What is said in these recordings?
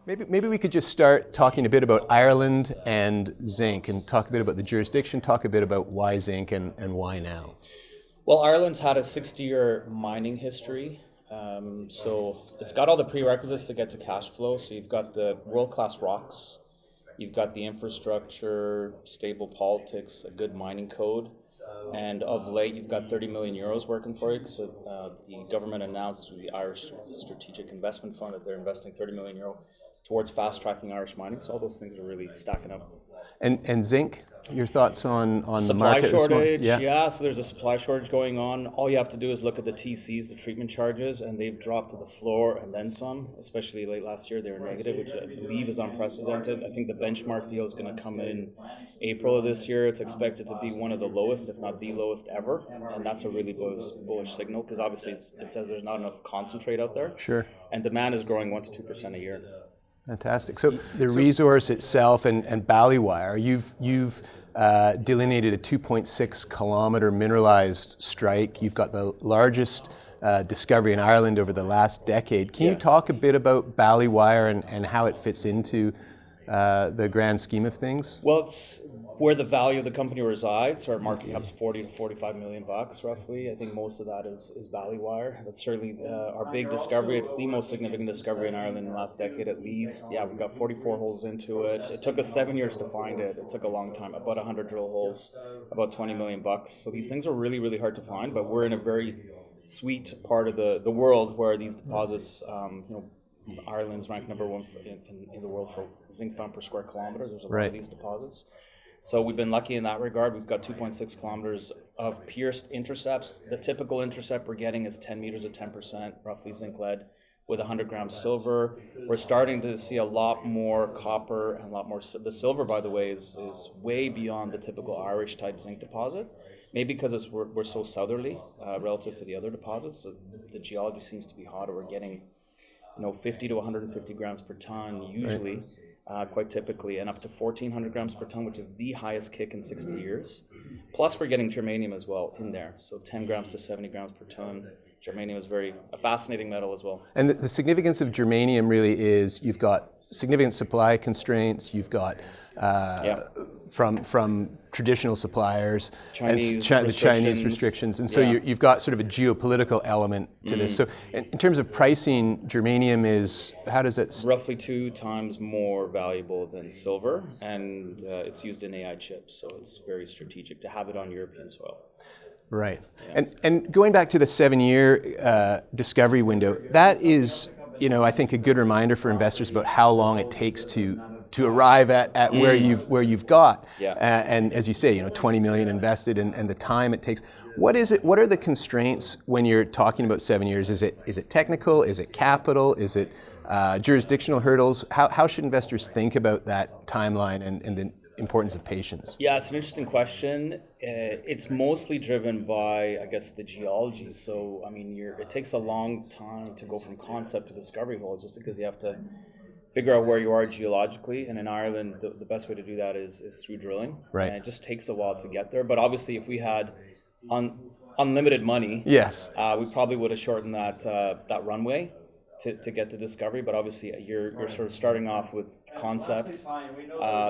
Maybe we could just start talking a bit about Ireland and zinc, and talk a bit about the jurisdiction, talk a bit about why zinc and why now. Well, Ireland's had a 60-year mining history, so it's got all the prerequisites to get to cash flow. So you've got the world-class rocks, you've got the infrastructure, stable politics, a good mining code, and of late you've got 30 million euros working for you. So the government announced through the Irish Strategic Investment Fund that they're investing 30 million euro towards fast-tracking Irish mining. So all those things are really stacking up. And zinc, your thoughts on the market? Supply shortage, yeah. So there's a supply shortage going on. All you have to do is look at the TCs, the treatment charges, and they've dropped to the floor and then some. Especially late last year, they were negative, which I believe is unprecedented. I think the benchmark deal is going to come in April of this year. It's expected to be one of the lowest, if not the lowest ever, and that's a really bullish signal because obviously it says there's not enough concentrate out there. Sure. And demand is growing 1 to 2% a year. Fantastic. So the resource itself and Ballywire, you've delineated a 2.6 kilometer mineralized strike. You've got the largest discovery in Ireland over the last decade. Can you talk a bit about Ballywire and how it fits into the grand scheme of things? Well, it's where the value of the company resides. Our market cap's 40 to 45 million bucks roughly. I think most of that is Ballywire. That's certainly our big discovery. It's the most significant discovery in Ireland in the last decade at least. Yeah, we've got 44 holes into it. It took us 7 years to find it. It took a long time, about 100 drill holes, about 20 million bucks. So these things are really, really hard to find, but we're in a very sweet part of the world where these deposits, Ireland's ranked number one in the world for zinc found per square kilometer. There's a lot of these deposits. So we've been lucky in that regard. We've got 2.6 kilometers of pierced intercepts. The typical intercept we're getting is 10 meters at 10%, roughly zinc lead, with 100 grams silver. We're starting to see a lot more copper and a lot more. The silver, by the way, is way beyond the typical Irish type zinc deposit. Maybe because we're so southerly relative to the other deposits. So the geology seems to be hotter. We're getting 50 to 150 grams per ton usually. Right. Quite typically, and up to 1,400 grams per ton, which is the highest kick in 60 years. Plus, we're getting germanium as well in there, so 10 grams to 70 grams per ton. Germanium is a fascinating metal as well. And the significance of germanium really is you've got significant supply constraints, you've got from traditional suppliers, the Chinese restrictions, and so you've got sort of a geopolitical element to this. So in terms of pricing, germanium is, how does it? Roughly 2 times more valuable than silver, and it's used in AI chips, so it's very strategic to have it on European soil. Right. Yeah. And going back to the 7-year discovery window, that is, I think a good reminder for investors about how long it takes to arrive at where you've got. Yeah. And as you say, 20 million invested and the time it takes. What is it? What are the constraints when you're talking about 7 years? Is it technical? Is it capital? Is it jurisdictional hurdles? How should investors think about that timeline and the importance of patience? Yeah, it's an interesting question. It's mostly driven by, I guess, the geology. So, it takes a long time to go from concept to discovery hole, just because you have to figure out where you are geologically. And in Ireland, the best way to do that is through drilling. Right. And it just takes a while to get there. But obviously, if we had unlimited money, yes, we probably would have shortened that runway to get to discovery. But obviously, you're sort of starting off with concept.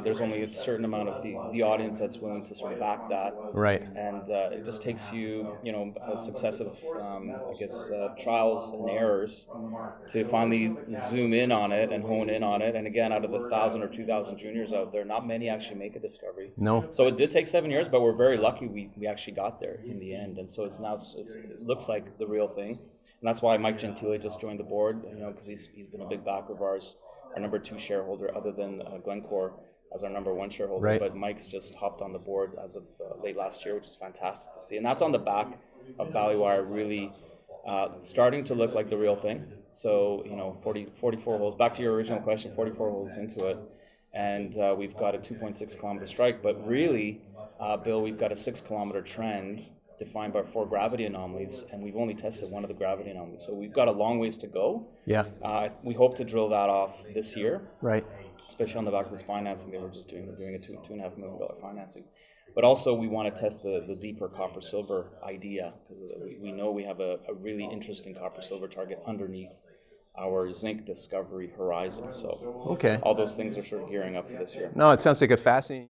There's only a certain amount of the audience that's willing to sort of back that. Right. And it just takes you, successive, trials and errors to finally zoom in on it and hone in on it. And again, out of the 1,000 or 2,000 juniors out there, not many actually make a discovery. No. So it did take 7 years, but we're very lucky we actually got there in the end. And so it looks like the real thing. And that's why Mike Gentile just joined the board, because he's been a big backer of ours, our number 2 shareholder, other than Glencore as our number 1 shareholder. Right. But Mike's just hopped on the board as of late last year, which is fantastic to see. And that's on the back of Ballywire really starting to look like the real thing. So, 44 holes, back to your original question, 44 holes into it. And we've got a 2.6 kilometer strike, but really, Bill, we've got a 6 kilometer trend defined by 4 gravity anomalies, and we've only tested 1 of the gravity anomalies. So we've got a long ways to go. Yeah. We hope to drill that off this year. Right. Especially on the back of this financing that we're doing a $2.5 million financing. But also we want to test the deeper copper-silver idea, because we know we have a really interesting copper-silver target underneath our zinc discovery horizon. So Okay. all those things are sort of gearing up for this year. No, it sounds like a fascinating